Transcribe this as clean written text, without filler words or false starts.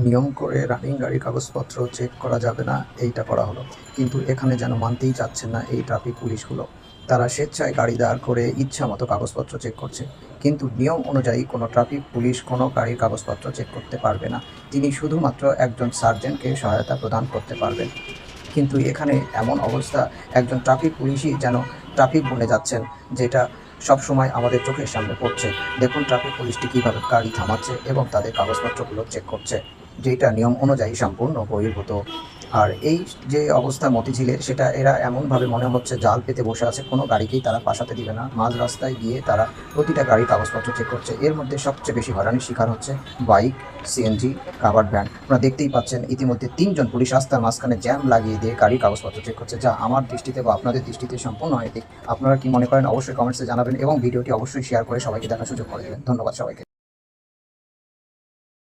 নিয়ম করে রানিং গাড়ির কাগজপত্র চেক করা যাবে না, এইটা করা হলো। কিন্তু এখানে যেন মানতেই চাচ্ছেন না এই ট্রাফিক পুলিশগুলো। তারা স্বেচ্ছায় গাড়ি দাঁড় করে ইচ্ছা মতো কাগজপত্র চেক করছে। কিন্তু নিয়ম অনুযায়ী কোনো ট্রাফিক পুলিশ কোনো গাড়ির কাগজপত্র চেক করতে পারবে না। তিনি শুধুমাত্র একজন সার্জেন্টকে সহায়তা প্রদান করতে পারবেন। কিন্তু এখানে এমন অবস্থা, একজন ট্রাফিক পুলিশই যেন ট্রাফিক বনে যাচ্ছেন, যেটা সবসময় আমাদের চোখের সামনে পড়ছে। দেখুন ট্রাফিক পুলিশটি কীভাবে গাড়ি থামাচ্ছে এবং তাদের কাগজপত্রগুলো চেক করছে, যেটা নিয়ম অনুযায়ী সম্পূর্ণ বহির্ভূত। আর এই যে অবস্থা মতিঝিলের, সেটা এরা এমনভাবে মনে হচ্ছে জাল পেতে বসে আছে, কোনো গাড়িকেই তারা পাশাতে দিবে না। মাঝ রাস্তায় গিয়ে তারা প্রতিটা গাড়ির কাগজপত্র চেক করছে। এর মধ্যে সবচেয়ে বেশি হয়রানির শিকার হচ্ছে বাইক, সিএনজি, কাভার্ড ভ্যান। আপনারা দেখতেই পাচ্ছেন ইতিমধ্যে ৩ জন পুলিশ রাস্তার মাঝখানে জ্যাম লাগিয়ে দিয়ে গাড়ির কাগজপত্র চেক করছে, যা আমার দৃষ্টিতে বা আপনাদের দৃষ্টিতে সম্পূর্ণ অনৈতিক। আপনারা কি মনে করেন অবশ্যই কমেন্টসে জানাবেন এবং ভিডিওটি অবশ্যই শেয়ার করে সবাইকে দেখার সুযোগ করে দেবেন। ধন্যবাদ সবাইকে।